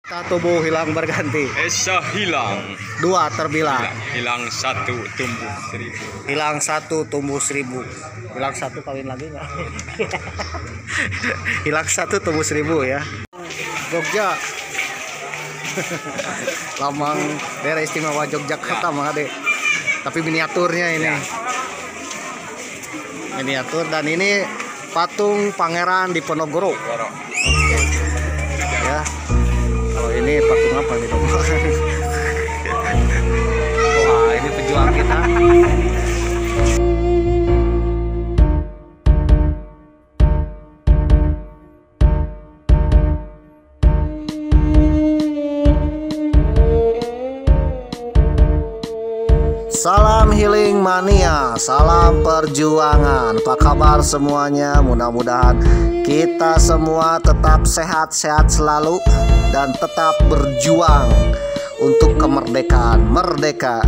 Tubuh hilang berganti. Esa hilang. Dua terbilang. Hilang satu tumbuh seribu. Hilang satu tumbuh seribu. Hilang satu kawin lagi nggak? Hilang satu tumbuh seribu ya. Jogja. Lambang daerah istimewa Yogyakarta mah deh. Tapi miniaturnya ini. Miniatur dan ini patung Pangeran Diponegoro. Ya. Kalau ini patung apa nih dong? Wah, ini pejuang kita. Salam healing mania, salam perjuangan. Apa kabar semuanya? Mudah-mudahan kita semua tetap sehat-sehat selalu dan tetap berjuang untuk kemerdekaan. Merdeka.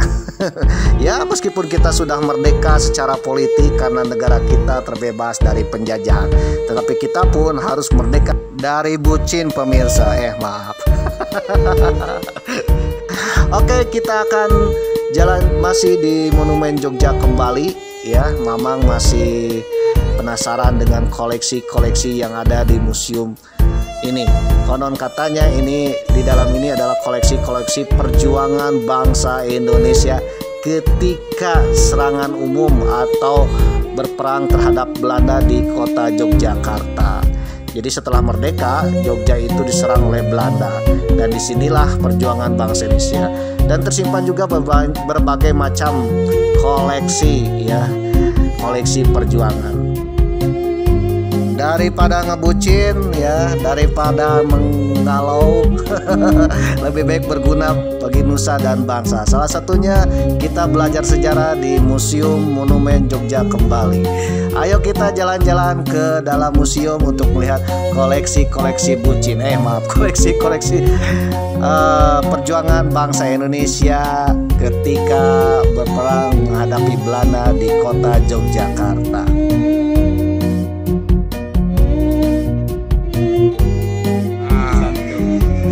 Ya, meskipun kita sudah merdeka secara politik karena negara kita terbebas dari penjajahan, tetapi kita pun harus merdeka dari bucin pemirsa. Maaf. Oke, kita akan jalan masih di Monumen Jogja kembali ya. Mamang masih penasaran dengan koleksi-koleksi yang ada di museum ini. Konon katanya ini di dalam ini adalah koleksi-koleksi perjuangan bangsa Indonesia ketika serangan umum atau berperang terhadap Belanda di kota Yogyakarta. Jadi setelah merdeka, Jogja itu diserang oleh Belanda dan disinilah perjuangan bangsa Indonesia. Dan tersimpan juga berbagai macam koleksi ya, koleksi perjuangan. Daripada ngebucin ya, daripada menggalau, lebih baik berguna bagi nusa dan bangsa. Salah satunya kita belajar sejarah di Museum Monumen Jogja kembali. Ayo kita jalan-jalan ke dalam museum untuk melihat koleksi-koleksi bucin. Koleksi-koleksi perjuangan bangsa Indonesia ketika berperang menghadapi Belanda di kota Yogyakarta.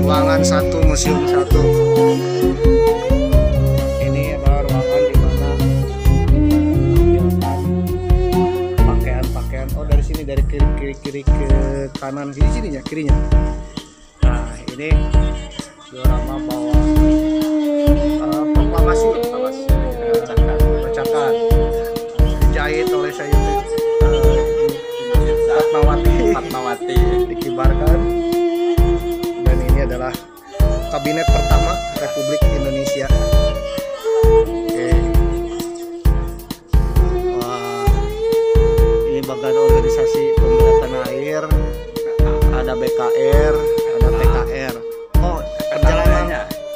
Ruangan 1, museum 1. Ini adalah ruangan di mana pakaian-pakaian. Oh, dari sini, dari kiri ke kanan, sininya kirinya. Nah, ini diorama bahwa proklamasi percakan dijahit oleh Sayyidah Fatmawati dikibarkan. Adalah kabinet pertama Republik Indonesia. Oke. Wah, ini bagian organisasi pembela tanah air. Ada BKR, ada PKR. Oh,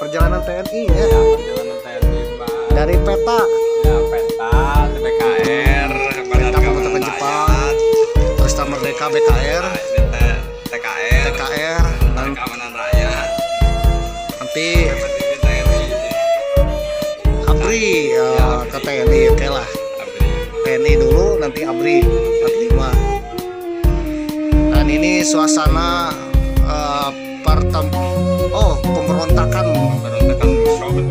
perjalanan TNI ya. Perjalanan TNI, Pak. Dari peta. Ya, peta, BKR, Peta pembentukan Jepang. Terus Merdeka BKR. TKR dan keamanan rakyat. Nanti ABRI ke TNI, oke lah. TNI dulu, nanti ABRI 45. Dan ini suasana pemberontakan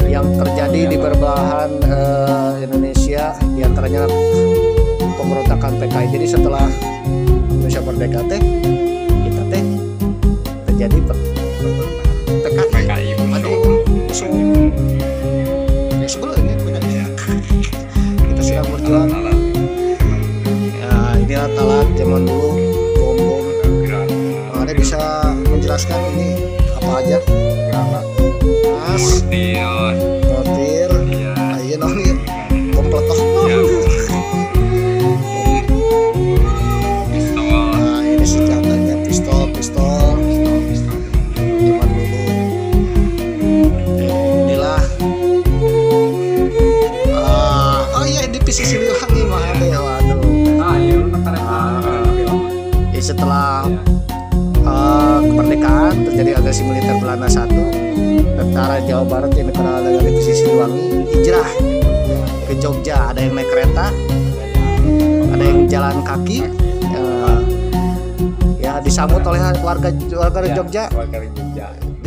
yang terjadi di berbelahan Indonesia, diantaranya pemberontakan PKI. Jadi setelah Indonesia merdeka kita terjadi PKI. Sebelum ini kita sedang berjuang. Ya, ini alat zaman dulu, bom. Ada bisa menjelaskan ini apa aja? Mortir, ayo nongin, bom peletok. Nah, ini senjatanya pistol. Zaman dulu. Inilah. Oh iya, di PC Siliwangi mah ada ya, waduh. Setelah kemerdekaan terjadi agresi militer Belanda 1, tentara Jawa Barat yang dikenal dengan divisi Siliwangi hijrah ke Jogja. Ada yang naik kereta, ada yang jalan kaki. Ya, disambut oleh warga Jogja.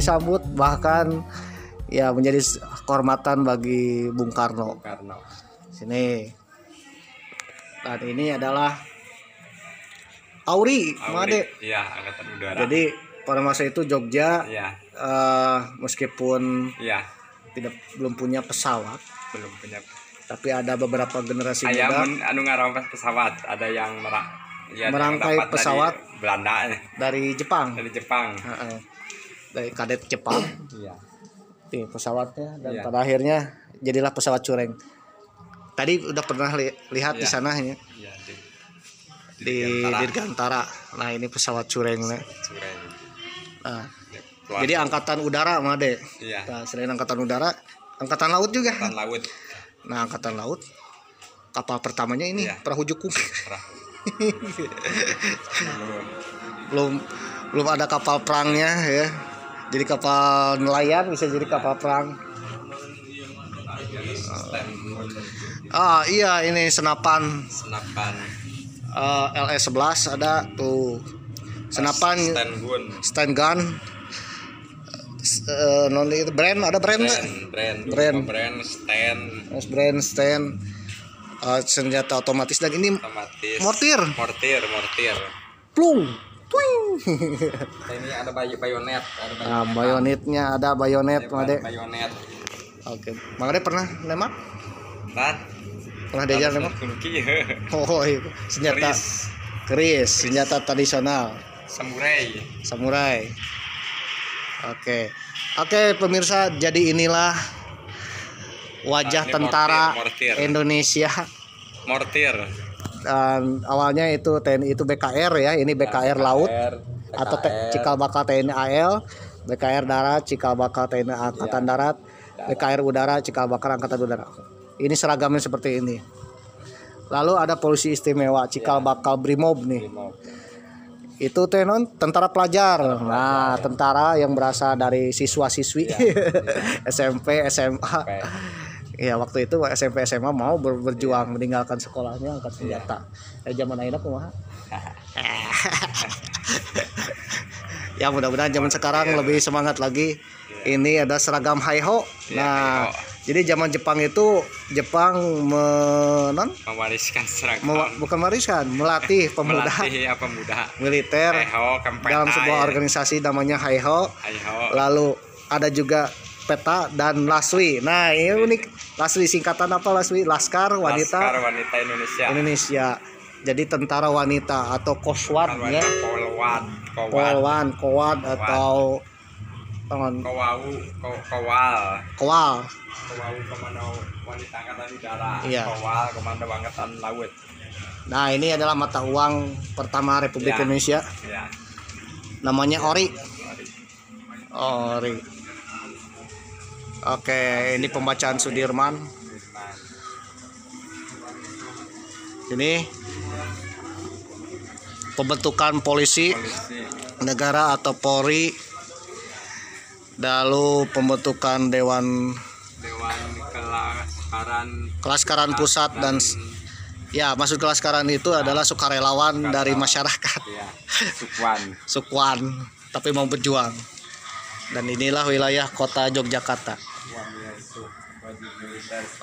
disambut, bahkan ya menjadi kehormatan bagi Bung Karno. Karno. Sini. Dan ini adalah Auri, Made. Iya, angkatan udara. Jadi pada masa itu Jogja Iya. meskipun Iya. belum punya pesawat, Belum punya. tapi ada beberapa generasi Ayam muda anu ngarampas pesawat, ada yang merangkai dapat pesawat dari Belanda, dari Jepang. dari Jepang. Heeh. Dari kadet Jepang. Iya. Nih pesawatnya dan Iya. pada akhirnya jadilah pesawat cureng. Tadi udah pernah lihat di Iya. sana ya, Iya, di Dirgantara. Nah, ini pesawat cureng. Cureng. Nah, Keluar. jadi angkatan udara, Made. Iya. Nah, selain angkatan udara, angkatan laut juga. Angkatan laut. Nah, angkatan laut kapal pertamanya ini Iya. perahu Jukung. Perahu. belum ada kapal perangnya ya. Jadi kapal nelayan bisa jadi kapal perang. Iya, ini senapan Senapan. LS11 ada tuh. Senapan stand gun. Non itu brand ada brand nggak? Brand stand. Senjata otomatis dan ini Otomatis. mortir. Mortir. Plung. Twing. Ini ada bayonet. Nah, bayonetnya ada bayonet, Made. Bayonet. Oke, Made pernah nembak? Kan? Pernah diajar nembak? Kunci. Oh, itu senjata keris, senjata tradisional samurai. Oke, pemirsa, jadi inilah wajah Ini tentara mortir. Indonesia. Mortir. Dan awalnya itu TNI itu BKR ya, ini BKR laut atau Cikal Bakal TNI AL, BKR darat Cikal Bakal TNI Angkatan Darat, BKR udara Cikal Bakal Angkatan Udara. Ini seragamnya seperti ini. Lalu ada polisi istimewa Cikal Bakal Brimob nih. Itu tenon tentara pelajar. Nah, tentara yang berasal dari siswa-siswi SMP, SMA. Ya, waktu itu SMP SMA mau berjuang meninggalkan sekolahnya angkat senjata. Zaman ayeuna kumaha? Ya, mudah-mudahan zaman sekarang lebih semangat lagi. Ini ada seragam Haiho. Nah, jadi zaman Jepang itu mewariskan seragam. Bukan mewariskan, melatih pemuda. Militer dalam sebuah organisasi namanya Haiho. Lalu ada juga Peta dan Laswi. Nah, ini unik. Laswi singkatan apa Laswi? Laskar Wanita Indonesia. Jadi tentara wanita atau Koswat ya. Polwan, Kowat atau Kowal. Komando wanita angkatan udara. Iya. Kowal komando angkatan laut. Nah, ini adalah mata uang pertama Republik Indonesia. Ya. Namanya Ori. Oke, ini pembacaan Sudirman. Ini pembentukan polisi negara atau Polri. Lalu pembentukan Dewan Kelaskaran Pusat dan ya, maksud kelaskaran itu adalah sukarelawan dari masyarakat. Ya. Sukwan, tapi mau berjuang. Dan inilah wilayah kota Yogyakarta.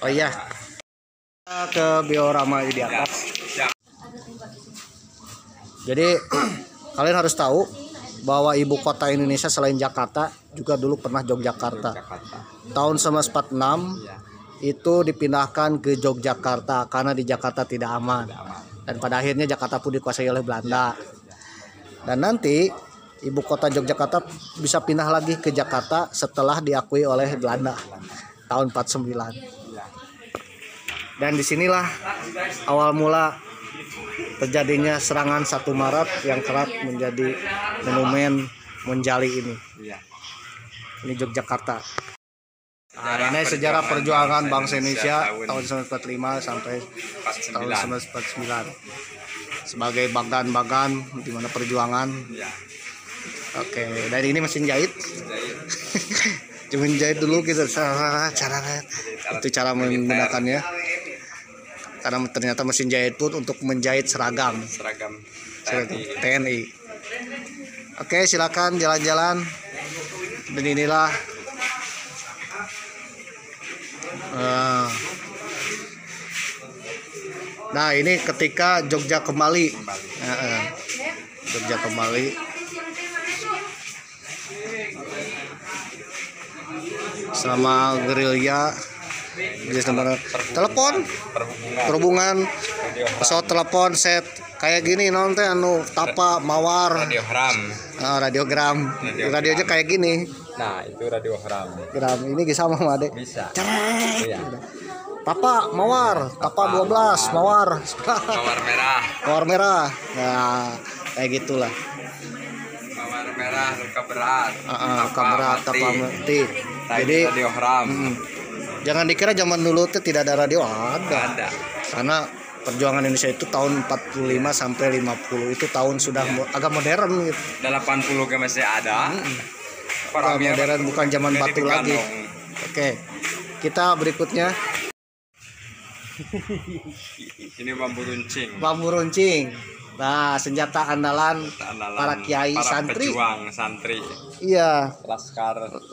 Oh iya, ke diorama di atas. Jadi kalian harus tahu bahwa ibu kota Indonesia selain Jakarta juga dulu pernah Yogyakarta. Tahun 1946 itu dipindahkan ke Yogyakarta karena di Jakarta tidak aman. Dan pada akhirnya Jakarta pun dikuasai oleh Belanda. Dan nanti ibu kota Yogyakarta bisa pindah lagi ke Jakarta setelah diakui oleh Belanda tahun 49. Dan disinilah awal mula terjadinya serangan 1 Maret yang kerap menjadi monumen Monjali ini. Ini Yogyakarta. Nah, ini sejarah perjuangan bangsa Indonesia tahun 1945 sampai tahun 1949 sebagai bagan-bagan di mana perjuangan. Oke, dan ini mesin jahit. Cuma jahit dulu gitu cara itu cara menggunakannya. Karena ternyata mesin jahit pun untuk menjahit seragam TNI. Oke, silakan jalan-jalan Dan inilah nah ini ketika Jogja kembali. Jogja kembali. Selama gerilya telepon perhubungan pesawat telepon set kayak gini nonton anu tapa mawar radiogram radionya kayak gini. Nah itu radiogram ini sama Made bisa. Iya. Tapa mawar tapa 12 mawar mawar merah nah kayak gitulah. Mawar merah luka berat tapa mati. Jadi radiogram. Jangan dikira zaman dulu tuh tidak ada radio, ada. Karena perjuangan Indonesia itu tahun 45 sampai 50 itu tahun sudah agak modern gitu. 80 ke masih ada. Modern bukan zaman batu lagi. Oke. Kita berikutnya. Ini bambu runcing. Bambu runcing. Nah, senjata andalan para kiai para santri. Pejuang santri. Iya.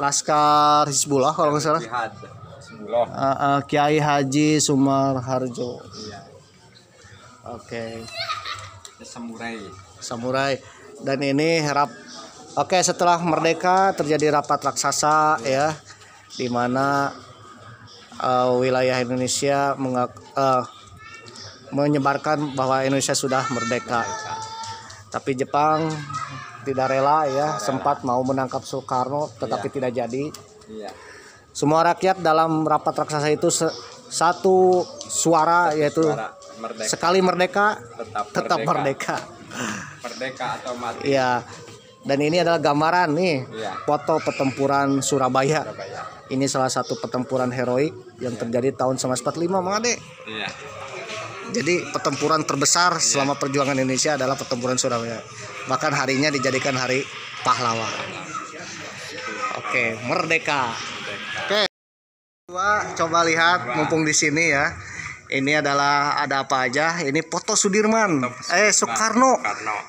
Laskar Hizbullah kalau nggak salah. Kiai Haji Sumarharjo. Iya. Oke. Samurai. Dan ini setelah merdeka terjadi rapat raksasa ya, di mana wilayah Indonesia menyebarkan bahwa Indonesia sudah merdeka. Tapi Jepang tidak rela ya, sempat mau menangkap Soekarno tetapi tidak jadi. Iya. Semua rakyat dalam rapat raksasa itu satu suara yaitu merdeka. Sekali merdeka tetap merdeka. Merdeka atau mati. Iya. Dan ini adalah gambaran nih, foto pertempuran Surabaya. Ini salah satu pertempuran heroik yang terjadi tahun 1945, Mang Ade. Iya. Jadi pertempuran terbesar selama perjuangan Indonesia adalah pertempuran Surabaya. Bahkan harinya dijadikan hari pahlawan. Oke, merdeka. Oke. Coba lihat mumpung di sini ya. Ini adalah ada apa aja? Ini foto Sudirman. Soekarno.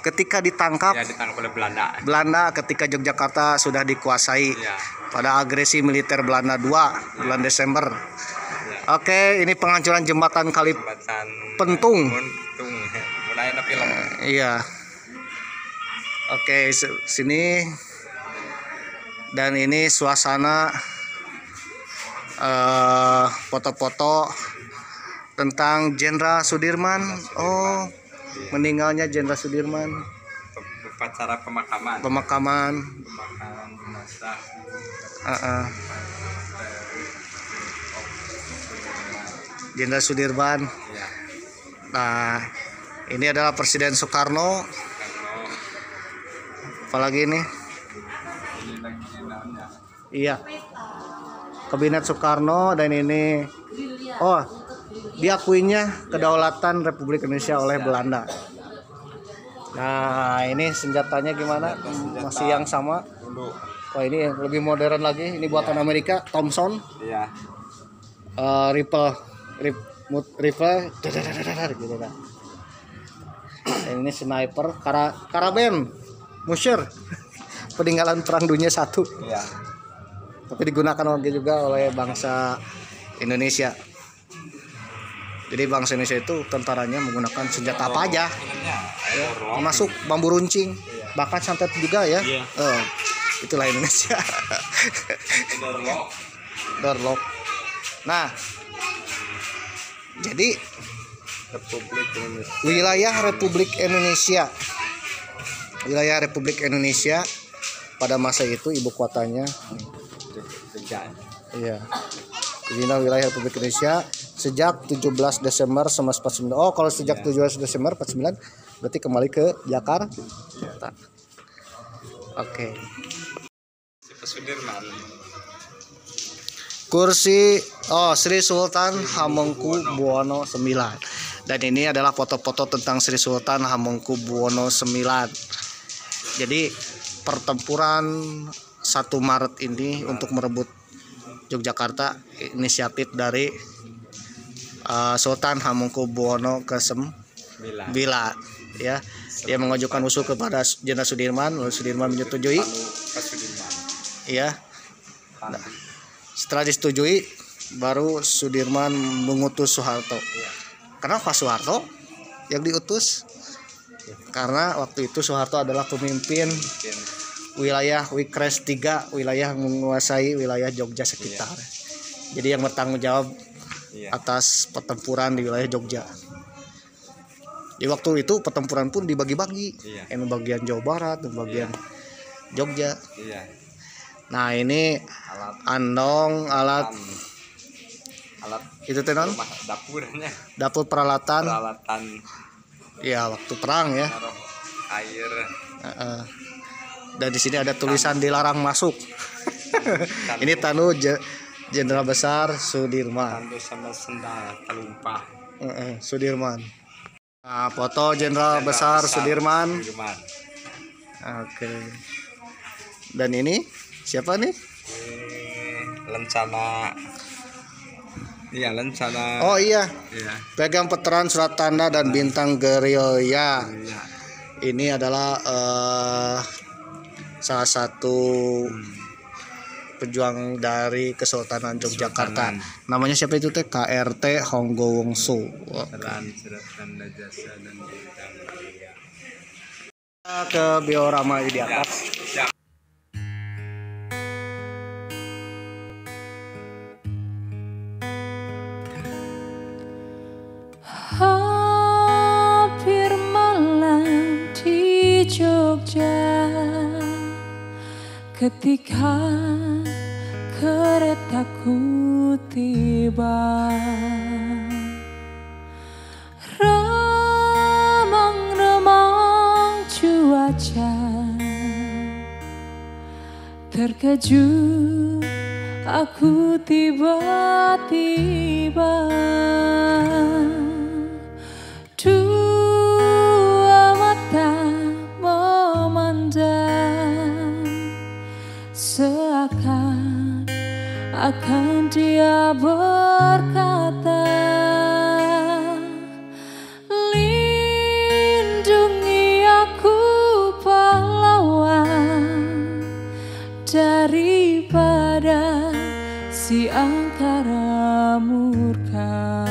Ketika ditangkap. Ya, ditangkap oleh Belanda. Belanda ketika Yogyakarta sudah dikuasai pada agresi militer Belanda 2 bulan Desember. Oke, ini penghancuran jembatan Kali Pentung. Iya. Oke, sini. Dan ini suasana foto-foto tentang Jenderal Sudirman. Oh, meninggalnya Jenderal Sudirman. Upacara pemakaman. Pemakaman jenazah. Jenderal Sudirman. Nah, ini adalah Presiden Soekarno. Apalagi ini? Iya. Kabinet Soekarno. Dan ini diakuinya kedaulatan Republik Indonesia oleh Belanda. Nah, ini senjatanya gimana? Masih yang sama? Oh, ini lebih modern lagi. Ini buatan Amerika, Thompson. Iya. Rifle gitu kan. Dan ini sniper, Karaben, Musher. Peninggalan Perang Dunia 1. Iya. Tapi digunakan juga oleh bangsa Indonesia. Jadi bangsa Indonesia itu tentaranya menggunakan senjata apa aja, termasuk bambu runcing, bahkan santet juga ya. Itulah Indonesia. Dorlock. Nah, jadi wilayah Republik Indonesia pada masa itu ibu kotanya iya. Ini wilayah Republik Indonesia sejak 17 Desember 1949. Oh, kalau sejak 17 Desember 49 berarti kembali ke Jakarta. Oke. Kursi Sri Sultan Hamengkubuwono IX. Dan ini adalah foto-foto tentang Sri Sultan Hamengkubuwono IX. Jadi pertempuran 1 Maret ini untuk merebut Yogyakarta, inisiatif dari Sultan Hamengkubuwono ke-9 ya. Dia mengajukan usul kepada Jenderal Sudirman, lalu Sudirman menyetujui. ya. Setelah disetujui, baru Sudirman mengutus Soeharto. Kenapa Soeharto yang diutus? Karena waktu itu Soeharto adalah pemimpin wilayah Wikres 3, wilayah menguasai wilayah Jogja sekitar. Jadi yang bertanggung jawab atas pertempuran di wilayah Jogja. Di waktu itu pertempuran pun dibagi-bagi, yang bagian Jawa Barat, dan bagian Jogja. Nah ini andong alat itu tenon dapurnya, dapur peralatan ya waktu perang ya. Air. Dan di sini ada tulisan dilarang masuk. Ini tanu Jenderal Besar Sudirman. Tandu sama sendal telumpah. Sudirman. Nah, foto Jenderal Besar Sudirman. Oke. Dan ini siapa nih? Lencana. Iya, Lencana. Oh iya. Iya. Pegang Veteran Surat Tanda dan Bintang Gerilya. Ini adalah salah satu pejuang dari Kesultanan Yogyakarta. Namanya siapa itu teh? KRT Honggowongso. Surat tanda jasa dan bintang gerilya. Ke diorama di atas. Hampir malam di Jogja, ketika keretaku tiba, remang-remang cuaca, terkejut aku tiba-tiba. Dua mata memandang, seakan dia berkata, lindungi aku pahlawan daripada si angkara murka.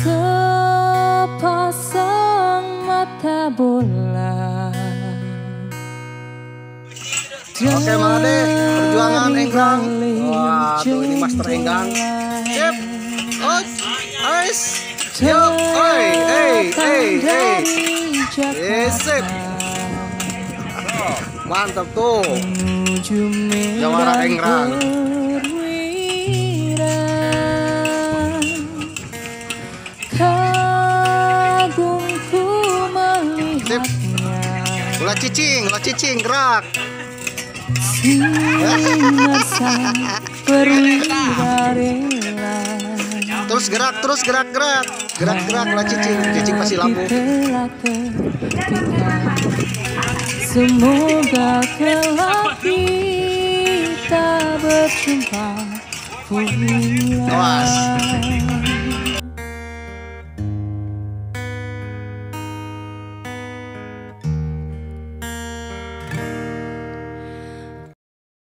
Sepasang mata bola. Oke Made, perjuangan Enggang. Wah, tuh ini Master Enggang. Sip. Yuk, sip. Mantap tuh. Jawara Enggang. Kagumku melihatnya. Ulah cicing, gerak. Terus gerak, ulah cicing pasti lampu. Semoga kelak kita berjumpa. Awas.